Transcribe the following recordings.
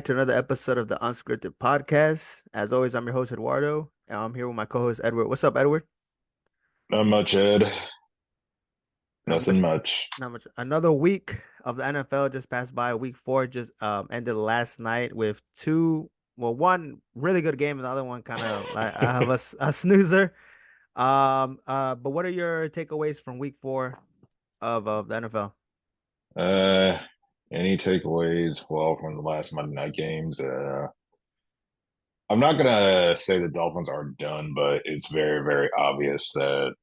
to another episode of the Unscripted Podcast. As always, I'm your host, Eduardo, and I'm here with my co-host, Edward. What's up, Edward? Not much, Ed. Not much, Nothing much. not much. Another week of the NFL just passed by. Week four just ended last night with one really good game, and the other one kind of like I have a snoozer. But what are your takeaways from week four of the NFL? Uh, any takeaways? Well, from the last Monday night games, I'm not gonna say the Dolphins are done, but it's very, very obvious that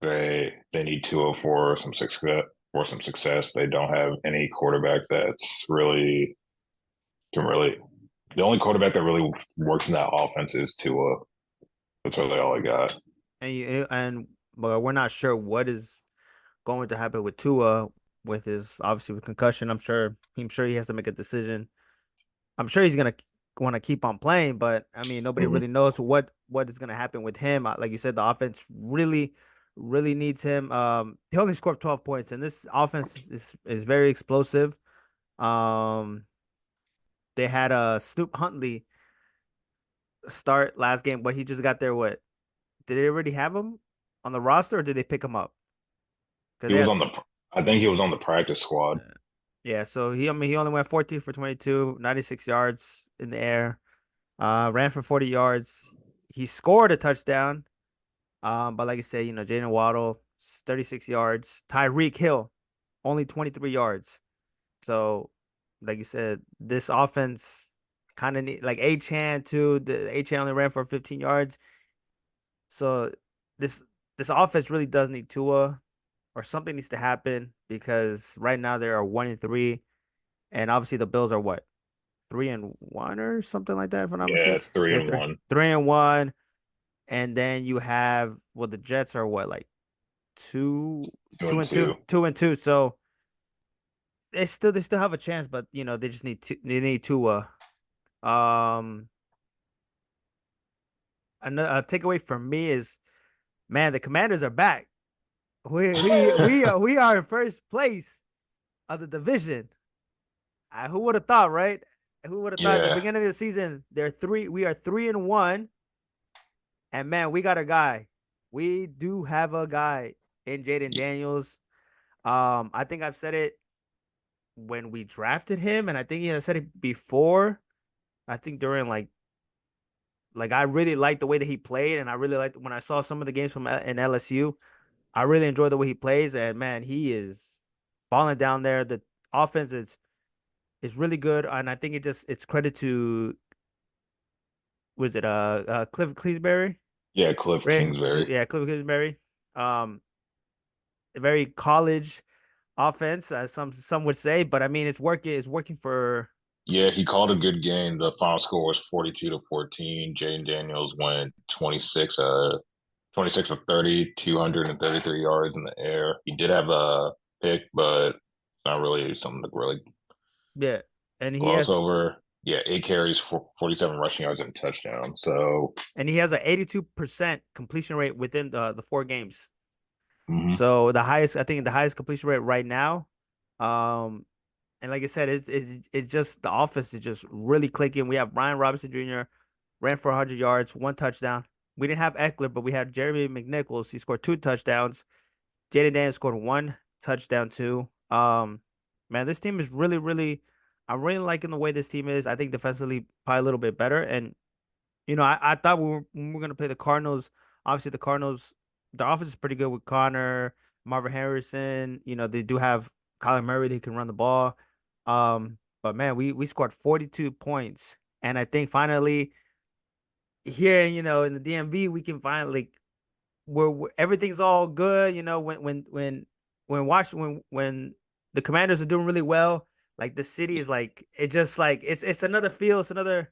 they need 204 some success for some success. They don't have any quarterback that's really can really. The only quarterback that really works in that offense is Tua. That's really all I got. And but we're not sure what is going to happen with Tua with his obviously with concussion. I'm sure he has to make a decision. I'm sure he's gonna want to keep on playing, but I mean nobody Mhm. really knows what is gonna happen with him. Like you said, the offense really needs him. He only scored 12 points, and this offense is very explosive. Um, they had Snoop Huntley start last game, but he just got there. What did they already have him on the roster, or did they pick him up? Because He they was has on the. I think he was on the practice squad. Yeah, so he only went 14 for 22, 96 yards in the air. Ran for 40 yards. He scored a touchdown. But like I said, Jalen Waddle, 36 yards. Tyreek Hill, only 23 yards. So, like you said, this offense kind of need like A-Chan too. The A-Chan only ran for 15 yards. So this this offense really does need Tua, or something needs to happen because right now they are 1-3. And obviously the Bills are what, 3-1 or something like that, if I'm not Yeah, mistaken. three Yeah, and three, one. 3-1. And then you have, well, the Jets are what, like two, Two two and and two, two. 2-2. So they still have a chance, but they just need to um another takeaway from me is, man, the Commanders are back. We are in first place of the division. Who would have thought, right? Who would have thought at the Yeah, beginning of the season we are 3-1. And man, we got a guy. We do have a guy in Jaden Daniels. I think I've said it when we drafted him, and I think he has said it before. I think during like I really liked the way that he played, and I really liked when I saw some of the games from in LSU. I really enjoyed the way he plays, and man, he is falling down there. The offense is really good, and I think it's credit to, was it Cliff Kingsbury? yeah, Cliff Right? Kingsbury. Yeah, Cliff Kingsbury. Um, a very college offense, as some would say, but I mean it's working. It's working for. Yeah, he called a good game. The final score was 42-14. Jaden Daniels went 26 of 30, 233 yards in the air. He did have a pick, but it's not really something to really Yeah, and he gloss has over. Yeah, 8 carries, 47 rushing yards and a touchdown. So, and he has a 82% completion rate within the 4 games. mhm. So the highest completion rate right now. Um, and like I said, it's just the offense is just really clicking. We have Brian Robinson Jr. ran for 100 yards, 1 touchdown. We didn't have Eckler, but we had Jeremy McNichols. He scored 2 touchdowns. Jaden Daniels scored 1 touchdown too. Man, this team is I'm really liking the way this team is. I think defensively probably a little bit better. And I thought when we were gonna play the Cardinals. Obviously, the Cardinals, the offense is pretty good with Connor, Marvin Harrison. They do have Kyler Murray that can run the ball. But man, we scored 42 points, and I think finally here, in the DMV, we can finally where everything's all good. When the Commanders are doing really well, like the city is like it just like it's another feel, it's another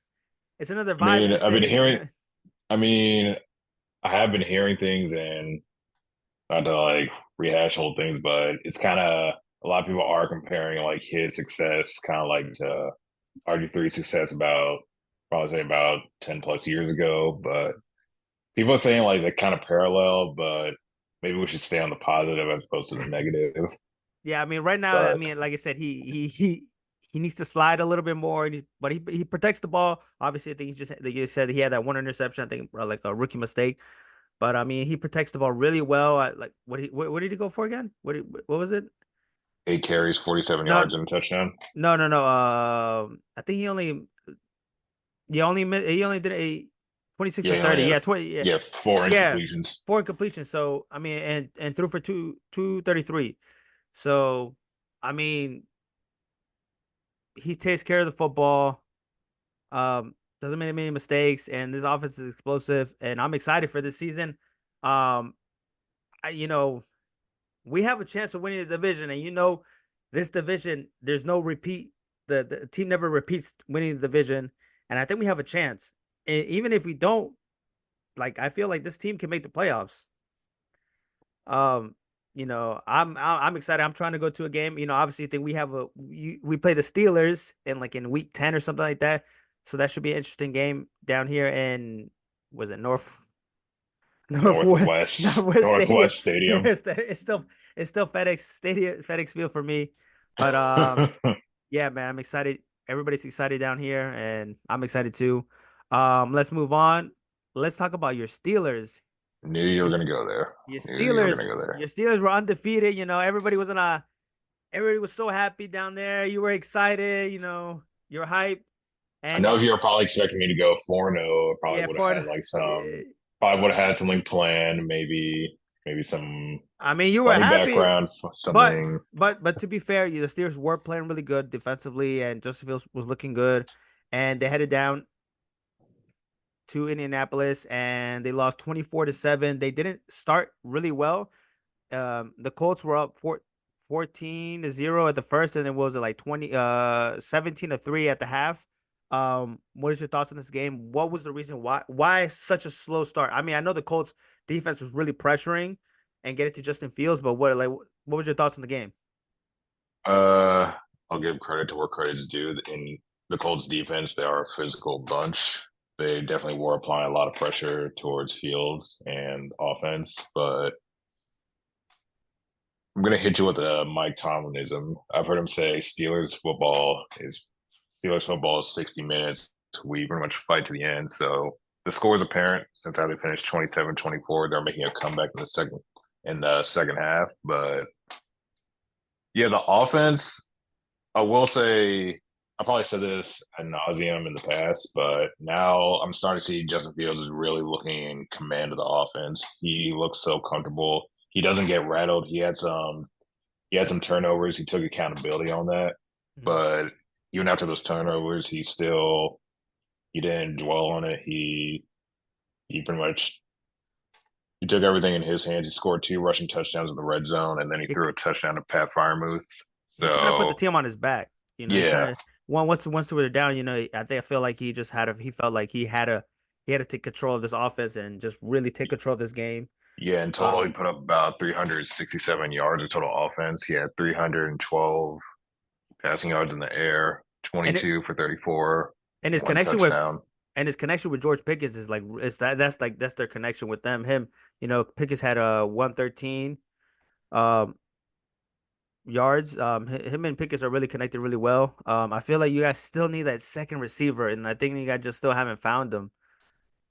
I vibe in mean, the I've been city. hearing, I mean, I have been hearing things and not to like rehash whole things, but it's kind of a lot of people are comparing like his success kind of like to RG3 success about probably say about 10 plus years ago. But people are saying like they kind of parallel, but maybe we should stay on the positive as opposed to the negative. Yeah, I mean, right now, I But mean, like I said, he needs to slide a little bit more, but he protects the ball. Obviously, I think he just like you said he had that one interception. I think like a rookie mistake. But I mean, he protects the ball really well. Like what did he go for again? What was it? 8 carries, 47 No, yards, and a touchdown. no. I think he only did a 26 Yeah, for he only 30. had Yeah, 20. Yeah, yeah 4 yeah, incompletions. 4 incompletions. So I mean, and threw for 233. So I mean, he takes care of the football. Doesn't make many mistakes, and this offense is explosive. And I'm excited for this season. Um, you know, we have a chance of winning the division, and this division, there's no repeat. The team never repeats winning the division, and I think we have a chance. And even if we don't, like, I feel like this team can make the playoffs. Um, I'm excited. I'm trying to go to a game. Obviously, I think we play the Steelers in week 10 or something like that. So that should be an interesting game down here in was it Northwest Northwest Stadium. Northwest Stadium. It's still FedEx Field for me. But yeah, man, I'm excited. Everybody's excited down here, and I'm excited too. Let's move on. Let's talk about your Steelers. Knew you were Your, gonna go there. your Knew you were Steelers, gonna go there. your Steelers were undefeated. Everybody was so happy down there. You were excited. You're hyped, I and know if you were probably expecting me to go 4-0, probably yeah, would have had like probably would have had something planned, maybe some I mean, you were funny happy, background, but something. to be fair, the Steelers were playing really good defensively, and Justin Fields was looking good, and they headed down to Indianapolis, and they lost 24-7. They didn't start really well. The Colts were up 14-0 at the first, and then what was it like 17-3 at the half. What is your thoughts on this game? What was the reason why such a slow start? I mean, I know the Colts defense was really pressuring and getting to Justin Fields, but what was your thoughts on the game? Uh, I'll give credit to where credit's due. In the Colts defense, they are a physical bunch. They definitely were applying a lot of pressure towards Fields and offense, but I'm gonna hit you with a Mike Tomlinism. I've heard him say Steelers football is 60 minutes. We pretty much fight to the end. So the score is apparent since how they finished 27-24. They're making a comeback in the second half. But yeah, the offense, I will say I probably said this ad nauseum in the past, but now I'm starting to see Justin Fields is really looking in command of the offense. He looks so comfortable. He doesn't get rattled. He had some turnovers. He took accountability on that. Mhm. But even after those turnovers, he didn't dwell on it. He pretty much he took everything in his hands. He scored 2 rushing touchdowns in the red zone, and then he He threw a touchdown to Pat Fryermuth. he kind of put the So team on his back. He yeah, kind of once they were down. I feel like he felt like he had to take control of this offense and just really take control of this game. yeah. In total, he Um, put up about 367 yards of total offense. He had 312 passing yards in the air, and it 22 for 34, and his one connection with touchdown. and his connection with George Pickens is like that's their connection with them. Pickens had a 113 um yards. Him and Pickens are really connected really well. I feel like you guys still need that second receiver, and I think you guys just still haven't found them.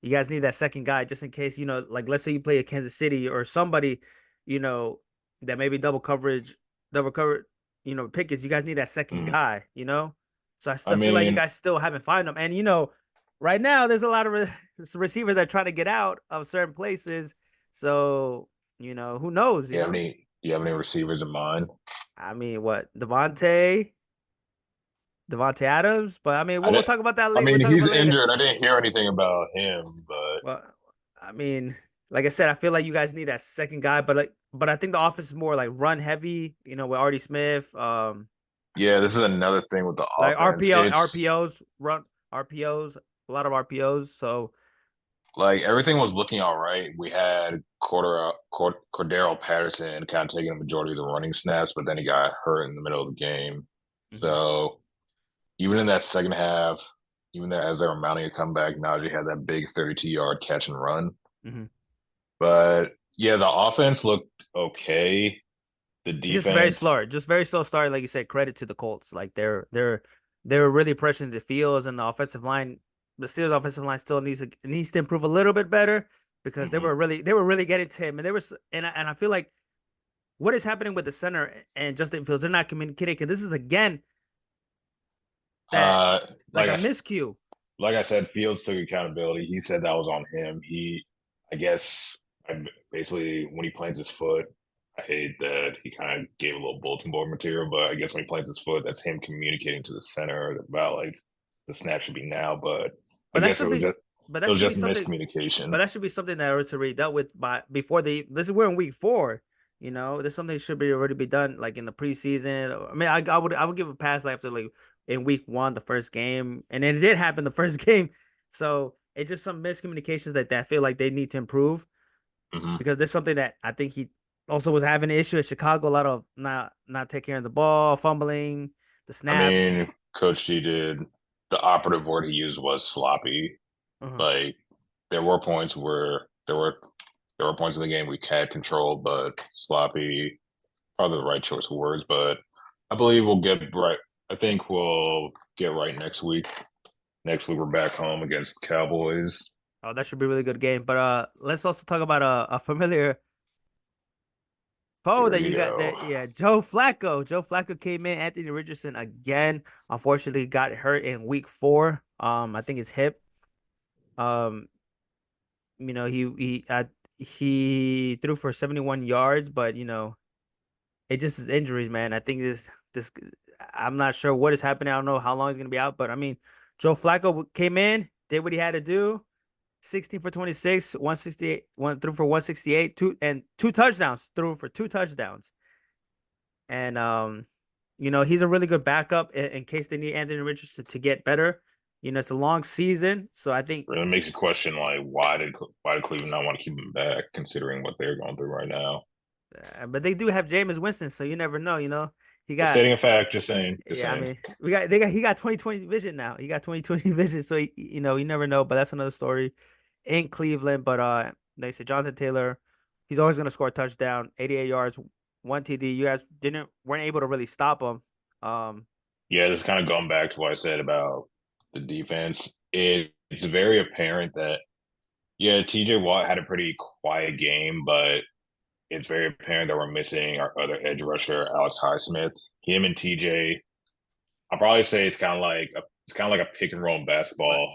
You guys need that second guy just in case, like let's say you play at Kansas City or somebody, you know, that maybe double cover, Pickens. You guys need that second Mm. guy. So I I still feel like you mean, guys still haven't found them. And right now there's a lot of receivers that are trying to get out of certain places. So who knows? do you have any receivers in mind? I mean, what Devontae Adams, but I mean, I we'll didn't, talk about that I later. We'll mean, talk he's about later. injured. I didn't hear anything about him, but Well, I mean, like I said, I feel like you guys need that second guy, but I think the offense is more like run heavy, with Artie Smith, yeah, this is another thing with the like offense. It's RPOs, a lot of RPOs. So like everything was looking all right. We had Cordero Patterson kind of taking the majority of the running snaps, but then he got hurt in the middle of the game. mhm, So even in that second half, even there as they were mounting a comeback, Najee had that big 32-yard catch and run. mhm. But yeah, the offense looked okay. the Slow, defense. just very slow start. Like you said, credit to the Colts. Like they're really pressuring the fields and the offensive line. The Steelers' offensive line still needs to improve a little bit better because Mhm. they were really getting to him, and and I feel like what is happening with the center and Justin Fields, they're not communicating because this is again that Uh, like like a I miscue. like I said, Fields took accountability. He said that was on him. I guess, basically when he plants his foot, I hate that he kind of gave a little bulletin board material, but I guess when he plants his foot, that's him communicating to the center about like the snap should be now. But I But that guess should be but it that was should be just something miscommunication. But that should be something that was already dealt with by before the. This is we're in week 4. There's something that should be already be done like in the preseason. I mean, I would give a pass like after like in week 1, the first game, and then it did happen the first game. So it's just some miscommunications that I feel like they need to improve Hmm. because there's something that I think he also was having an issue at Chicago. A lot of not taking care of the ball, fumbling, the I snaps. mean, Coach G did the operative word he used was sloppy. Uh-huh. Like there were points where there were points in the game we had control, but sloppy probably the right choice of words. But I believe we'll get right. I think we'll get right next week. Next week we're back home against the Cowboys. Oh, that should be a really good game. But let's also talk about a familiar foe Here that you you got go. that yeah, Joe Flacco. Joe Flacco came in, Anthony Richardson again. Unfortunately got hurt in week 4. I think his hip. Um, you know, he threw for 71 yards, but it just is injuries, man. I think this I'm not sure what is happening. I don't know how long he's gonna be out, but I mean, Joe Flacco came in, did what he had to do. 16 for 26, 168, one threw for 168, two touchdowns, threw for 2 touchdowns. And he's a really good backup in case they need Anthony Richardson to get better. It's a long season, so I think. Really makes you question like why did Cleveland not want to keep him back considering what they're going through right now. But they do have Jameis Winston, so you never know. He got. Stating a fact, just saying, just Yeah, I saying. mean, he got 20/20 vision now. He got 20/20 vision, so you never know. But that's another story in Cleveland. But they say Jonathan Taylor, he's always gonna score a touchdown, 88 yards, 1 TD. You guys weren't able to really stop him. Um, Yeah, this is kind of going back to what I said about the defense. It's very apparent that yeah, TJ Watt had a pretty quiet game, but it's very apparent that we're missing our other edge rusher, Alex Highsmith. Him and TJ, I'll probably say it's kind of like a pick and roll in but basketball.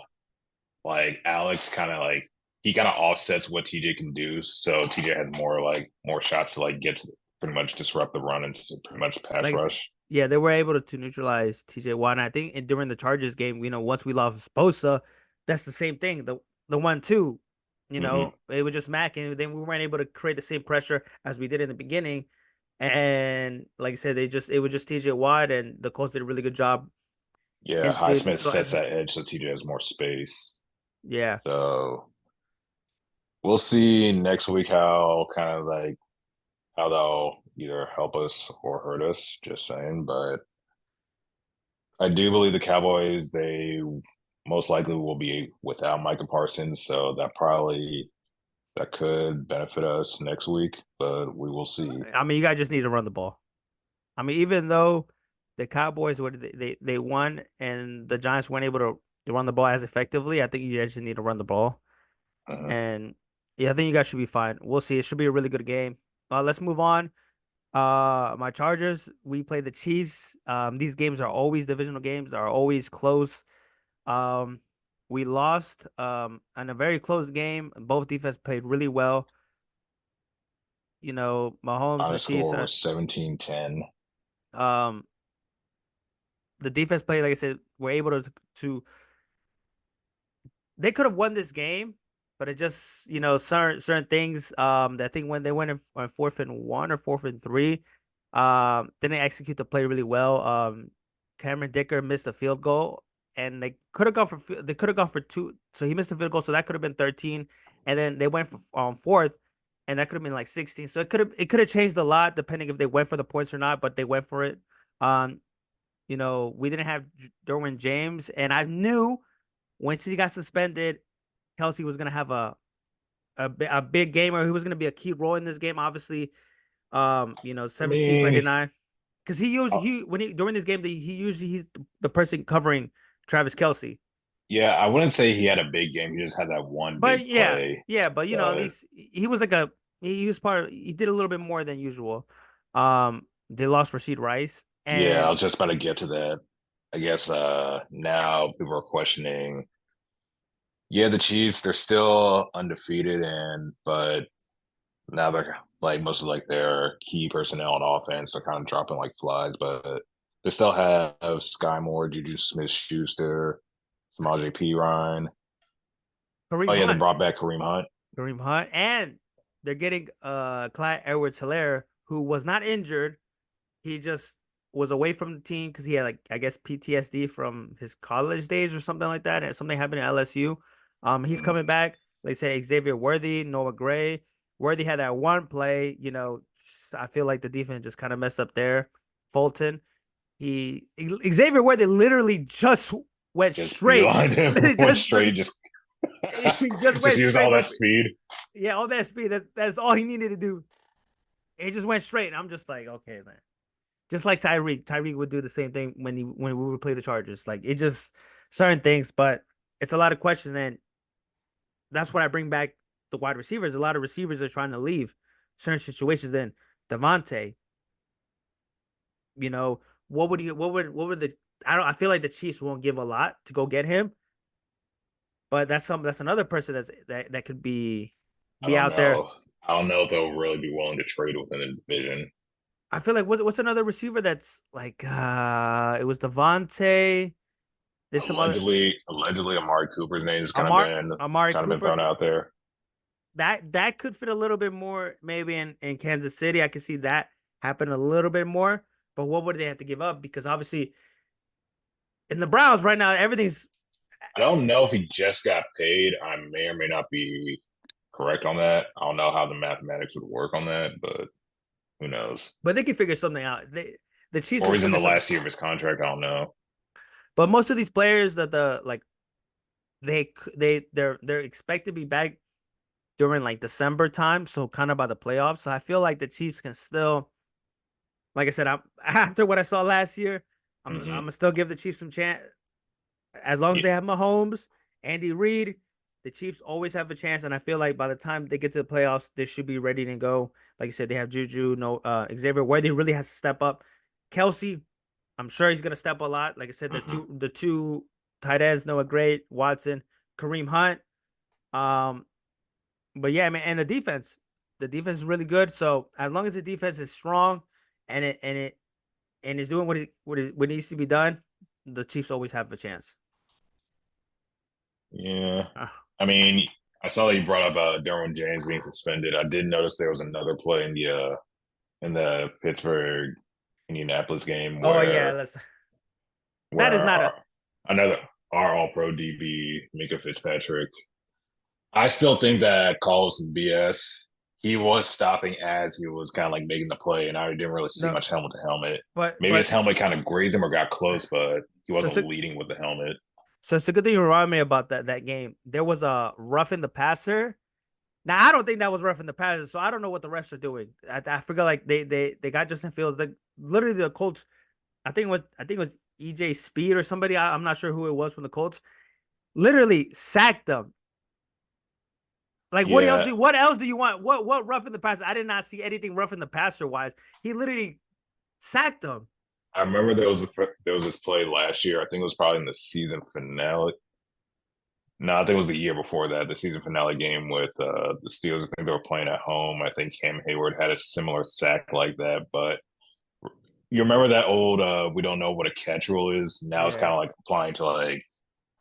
Like Alex kind of like he kind of offsets what TJ can do, so TJ has more shots to like get to pretty much disrupt the run and just pretty much pass like I said, rush. yeah, they were able to neutralize TJ Watt. And I think during the Chargers game, once we lost Bosa, that's the same thing. The 1-2, Hmm. it was just Mac, and then we weren't able to create the same pressure as we did in the beginning. And like I said, it was just TJ Watt, and the Colts did a really good job Yeah, into Highsmith sets neutralizing. that edge so TJ has more space. Yeah, So we'll see next week how kind of like how they'll either help us or hurt us. Just saying, but I do believe the Cowboys they most likely will be without Micah Parsons, so that could benefit us next week, but we will see. I mean, you guys just need to run the ball. I mean, even though the Cowboys they won and the Giants weren't able to run the ball as effectively, I think you guys just need to run the ball. Mhm. And yeah, I think you guys should be fine. We'll see. It should be a really good game. Let's move on. My Chargers, we play the Chiefs. These games are always divisional games, are always close. Um, we lost in a very close game. Both defense played really well. Mahomes, Final the Chiefs score are was 17-10. um the defense played, like I said, were able to they could have won this game, but it just certain things that I think when they went on 4th and 1 or 4th and 3, didn't execute the play really well. Cameron Dicker missed a field goal, and they could have gone for 2, so he missed a field goal, so that could have been 13, and then they went for 4th, and that could have been like 16. So it could have changed a lot depending if they went for the points or not, but they went for it. Um, we didn't have Derwin James, and I knew once he got suspended, Kelsey was gonna have a big game, or he was gonna be a key role in this game. Obviously, I 17 for mean, 89. Because he used uh, he when he during this game he usually he's the person covering Travis Kelsey. yeah, I wouldn't say he had a big game. He just had that one big But yeah, play. yeah, but at But least he was like he was he did a little bit more than usual. They lost Rasheed Rice yeah, I and was just about to get to that. I guess now people are questioning. Yeah, the Chiefs, they're still undefeated, and but now they're like most of like their key personnel on offense are kind of dropping like flies, but they still have Sky Moore, Juju Smith Schuster, Samaje P. Ryan. Oh Kareem yeah, they Hunt. brought back Kareem Hunt. Kareem Hunt. And they're getting Clyde Edwards-Helaire, who was not injured. He just was away from the team because he had like I guess PTSD from his college days or something like that, and something happened at LSU. He's Mm, coming back. Like I said, Xavier Worthy, Noah Gray. Worthy had that one play. I feel like the defense just kind of messed up there. Fulton. Xavier Worthy literally just went just straight. beeline him, Literally went just straight, just he just just went use straight all for that speed. yeah, all that speed. That's all he needed to do. He just went straight. And I'm just like, okay, man. Just like Tyreek. Tyreek would do the same thing when we would play the Chargers. Like it just certain things, but it's a lot of questions, and that's what I bring back the wide receivers. A lot of receivers are trying to leave certain situations. Then Devontae, you know, what would the I don't I feel like the Chiefs won't give a lot to go get him, but that's another person that could I be don't out there. know. I don't know if they'll really be willing to trade within the division. I feel like what's another receiver that's like it was Devontae. There's some other Allegedly, Amari Cooper's name has Amari kind of been Cooper. thrown out there. That could fit a little bit more maybe in Kansas City. I could see that happen a little bit more. But what would they have to give up? Because obviously in the Browns right now, everything's I don't know if he just got paid. I may or may not be correct on that. I don't know how the mathematics would work on that, but who knows? but they can figure something out. The Chiefs Or will he's in figure the something. last year of his contract. I don't know. But most of these players that they're expected to be back during like December time, so kind of by the playoffs. So I feel like the Chiefs can still, like I said, I'm after what I saw last year, I'm Hmm. gonna still give the Chiefs some chance as long as Yeah, they have Mahomes, Andy Reid, the Chiefs always have a chance. And I feel like by the time they get to the playoffs, they should be ready to go. Like I said, they have Juju, no Xavier Worthy really has to step up. Kelsey, I'm sure he's gonna step a lot. Like I said, hmm. the two tight ends, Noah Gray, Watson, Kareem Hunt. Um, but yeah, man, and the defense is really good. So as long as the defense is strong and it is doing what needs to be done, the Chiefs always have a chance. Yeah. Uh, I mean, I saw that you brought up Derwin James being suspended. I did notice there was another play in the Pittsburgh Indianapolis game oh yeah, that is where not a another our All Pro DB Minka Fitzpatrick. I still think that call was some BS. He was stopping as he was kind of like making the play, and I didn't really see no, much helmet to helmet. Maybe his but helmet kind of grazed him or got close, but he so wasn't it's a, leading with the helmet. so it's a good thing you remind me about that game. There was a rough in the passer. Now I don't think that was rough in the passer, so I don't know what the refs are doing. I forgot like they got Justin Fields. Like literally the Colts. I think it was EJ Speed or somebody. I'm not sure who it was from the Colts. Literally sacked them. Like Yeah, what else do you want? What rough in the passer? I did not see anything rough in the passer wise. He literally sacked them. I remember there was this play last year. I think it was probably in the season finale. No, I think it was the year before that, the season finale game with the Steelers. I think they were playing at home. I think Cam Hayward had a similar sack like that. But you remember that old "we don't know what a catch" rule is? Now it's Yeah, kind of like applying to like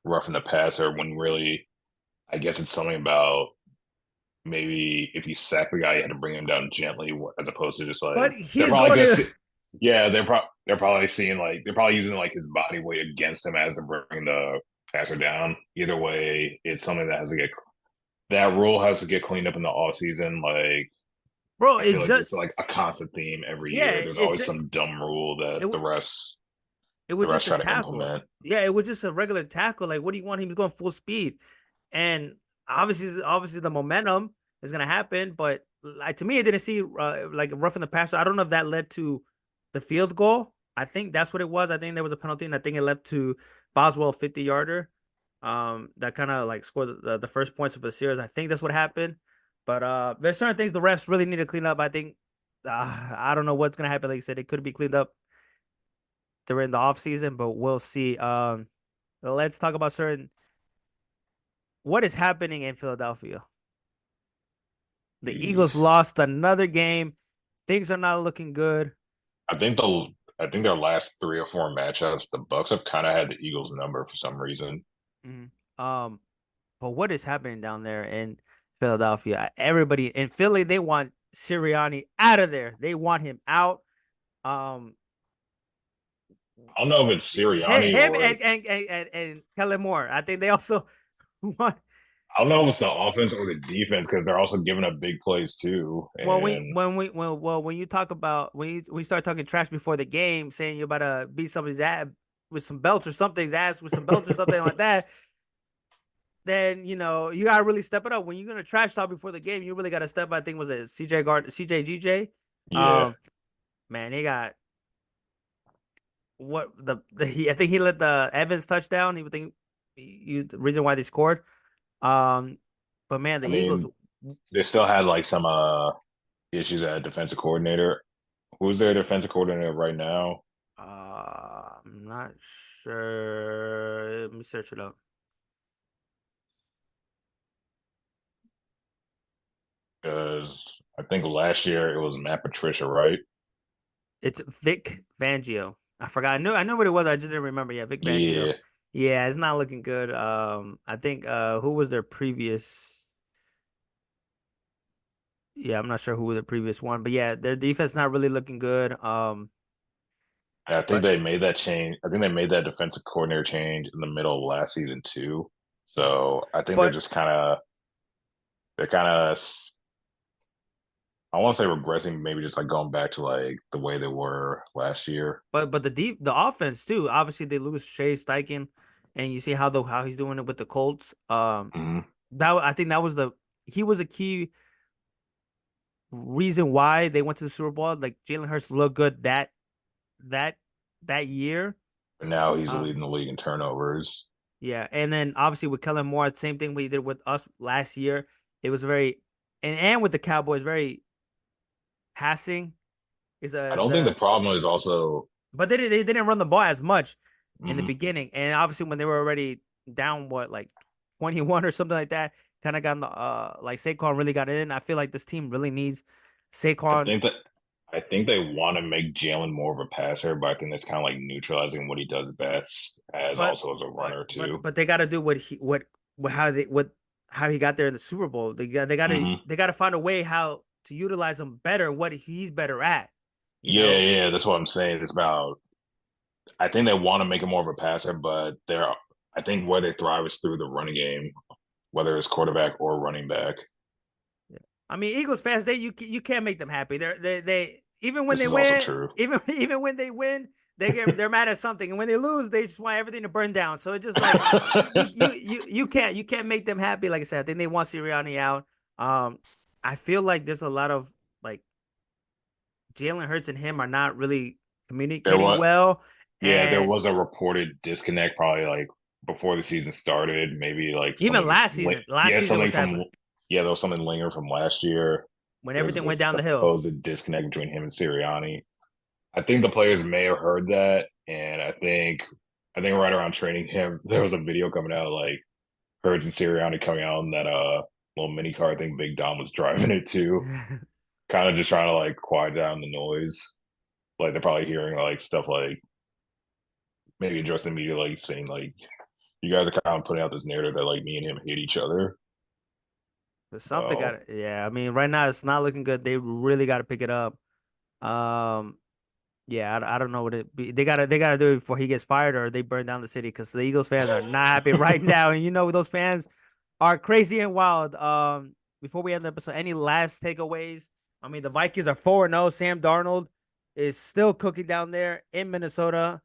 roughing the passer when really, I guess it's something about maybe if you sack the guy, you had to bring him down gently as opposed to just but like they're he's probably going gonna to see. Yeah, they're probably seeing like they're probably using like his body weight against him as they're bringing the passer down. Either way, it's something that has to get that rule has to get cleaned up in the off season. Like bro. I feel It's like just it's like a constant theme every yeah. year. There's always some dumb rule that It it the was refs just a try to tackle. implement. Yeah, it was just a regular tackle. Like, what do you want? He was going full speed, and obviously the momentum is gonna happen. But like to me, it didn't see like roughing the passer. I don't know if that led to the field goal. I think that's what it was. I think there was a penalty, and I think it led to Boswell 50-yarder. That kind of like scored the first points of the series. I think that's what happened. But there's certain things the refs really need to clean up. I think I don't know what's gonna happen. Like I said, it could be cleaned up during the off season, but we'll see. Let's talk about certain what is happening in Philadelphia. The Eagles Jeez. lost another game. Things are not looking good. I think the I think their last 3 or 4 matchups, the Bucks have kind of had the Eagles number for some reason. Mhm. But what is happening down there in Philadelphia? Everybody in Philly, they want Sirianni out of there. They want him out. Um, I don't know if it's Sirianni him or and Kellen Moore. I think they also want. I don't know if it's the offense or the defense because they're also giving up big plays too. Well, And when you talk about when you start talking trash before the game, saying you're about to beat somebody's ass with some belts or something's ass with some belts or something like that, then you gotta really step it up. When you're gonna trash talk before the game, you really gotta step. I think was it CJ GJ. yeah, Um, man, he got what I think he let the Evans touchdown. He would think the reason why they scored. Um, but man, the I Eagles. mean they still had like some issues at defensive coordinator. Who's their defensive coordinator right now? I'm not sure. Let me search it up. Because I think last year it was Matt Patricia, right? It's Vic Fangio. I forgot. I knew what it was. I just didn't remember. Yeah, Vic Fangio. Yeah, Yeah, it's not looking good. I think who was their previous? Yeah, I'm not sure who was the previous one, but yeah, their defense not really looking good. and I think But they made that change. I think they made that defensive coordinator change in the middle of last season too. So I think but they're kind of I want to say regressing, maybe just like going back to like the way they were last year. but the offense too. Obviously, they lose Shea Steichen, and you see how he's doing it with the Colts. Hmm. That I think that was he was a key reason why they went to the Super Bowl. Like Jalen Hurts looked good that that year. But now he's Uh, leading the league in turnovers. yeah, and then obviously with Kellen Moore, same thing we did with us last year. It was very and with the Cowboys, very passing is I don't think the the problem is also. but they didn't run the ball as much in the Mhm. beginning, and obviously when they were already down what like 21 or something like that, kind of got the like Saquon really got in. I feel like this team really needs I Saquon. think that I think they want to make Jalen more of a passer, but I think that's kind of like neutralizing what he does best as But also as a but runner but too. but they got to do what how he got there in the Super Bowl. Hmm. They got to find a way how to utilize him better. What he's better at, you Yeah, know. yeah, that's what I'm saying. It's about. I think they want to make him more of a passer, but they're. I think where they thrive is through the running game, whether it's quarterback or running back. Yeah. I mean, Eagles fans, you can't make them happy. They even when This they is also win, true. even when they win, they're mad at something, and when they lose, they just want everything to burn down. So it's just like you can't make them happy. Like I said, I think they want Sirianni out. Um, I feel like there's a lot of like Jalen Hurts and him are not really There communicating was, well, yeah, there and was a reported disconnect probably like before the season started. Maybe like even something, last yeah, season something was from, happening yeah, there was something lingering from last year. when There was everything the went down the hill. supposed disconnect between him and Sirianni. I think the players may have heard that, and I think right around training him, there was a video coming out like Hurts and Sirianni coming out in that little mini car. I think Big Dom was driving it too, kind of just trying to like quiet down the noise. Like they're probably hearing like stuff like maybe address the media like saying like you guys are kind of putting out this narrative that like me and him hate each other. But something got So it. Yeah, I mean, right now it's not looking good. They really got to pick it up. Um, yeah, I don't know what it be. They gotta do it before he gets fired or they burn down the city because the Eagles fans are not happy right now, and those fans are crazy and wild. Before we end the episode, any last takeaways? I mean, the Vikings are 4-0. Sam Darnold is still cooking down there in Minnesota,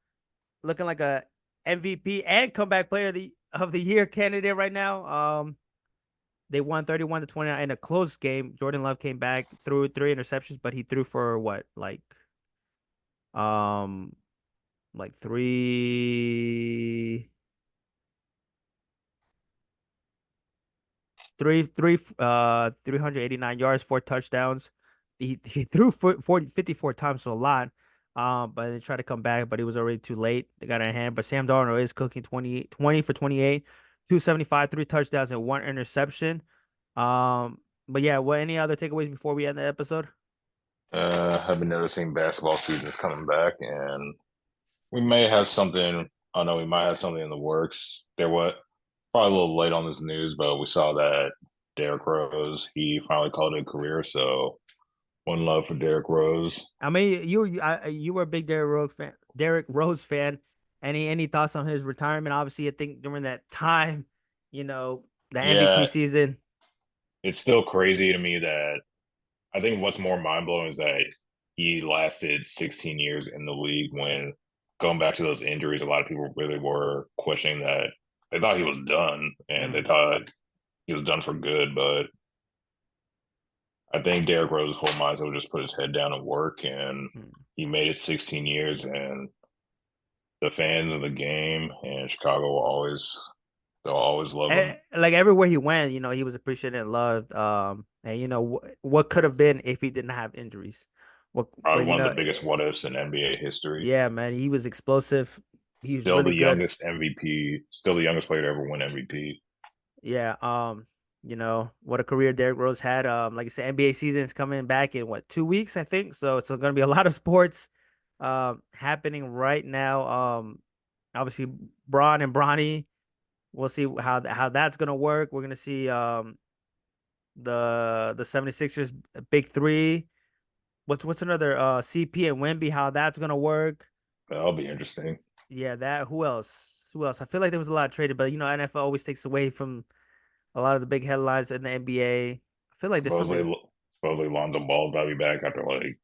looking like a MVP and comeback player of the year candidate right now. They won 31-29 in a close game. Jordan Love came back, threw three interceptions, but he threw for what, um, like three 389 yards, four touchdowns. He threw 54 times, so a lot. But they tried to come back, but it was already too late. They got it in hand. But Sam Darnold is cooking 20 for 28, 275, three touchdowns and one interception. But yeah, what any other takeaways before we end the episode? I've been noticing basketball season's coming back, and we may have something. I know we might have something in the works. There was probably a little late on this news, but we saw that Derrick Rose, he finally called it a career. So one love for Derrick Rose. I mean, you were a big Derrick Rose fan. Any thoughts on his retirement? Obviously, I think during that time, the MVP Yeah, season. it's still crazy to me that I think what's more mind blowing is that he lasted 16 years in the league when going back to those injuries, a lot of people really were questioning that they thought he was done and they Mm, thought he was done for good. But I think Derrick Rose's whole mindset was just put his head down and work, and mm. he made it 16 years. And the fans of the game and Chicago will always they'll always love him. Like everywhere he went, he was appreciated and loved. And what could have been if he didn't have injuries. What, Probably but one of the biggest what ifs in NBA history. yeah, man, he was explosive. He was Still really the good. youngest MVP, still the youngest player to ever win MVP. Yeah. What a career Derrick Rose had. Like I said, NBA season is coming back in what, 2 weeks, I think. So it's gonna be a lot of sports happening right now. Obviously Braun and Bronny. We'll see how that's gonna work. We're gonna see the 76ers big three. What's another CP and Wemby, how that's gonna work. That'll be interesting. Yeah, that who else? Who else? I feel like there was a lot of traded, but NFL always takes away from a lot of the big headlines in the NBA. I feel like there's something Supposedly Lonzo Ball's about to be back after like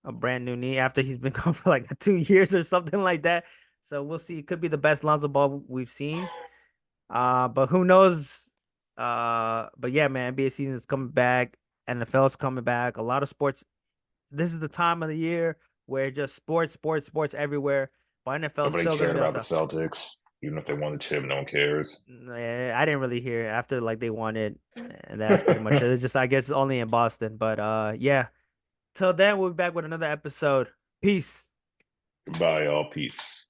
a brand new knee after he's been gone for like 2 years or something like that. So we'll see. It could be the best Lonzo Ball we've seen. But who knows? But yeah, man, NBA season is coming back. NFL is coming back. A lot of sports. This is the time of the year where just sports, sports, sports everywhere. But NFL is nobody still gonna cared be on about the top. Celtics. Even if they won the chip, no one cares. I didn't really hear it after like they won it, and that's pretty much it. It's just I guess it's only in Boston. But yeah. Till then, we'll be back with another episode. Peace. Goodbye, all. Peace.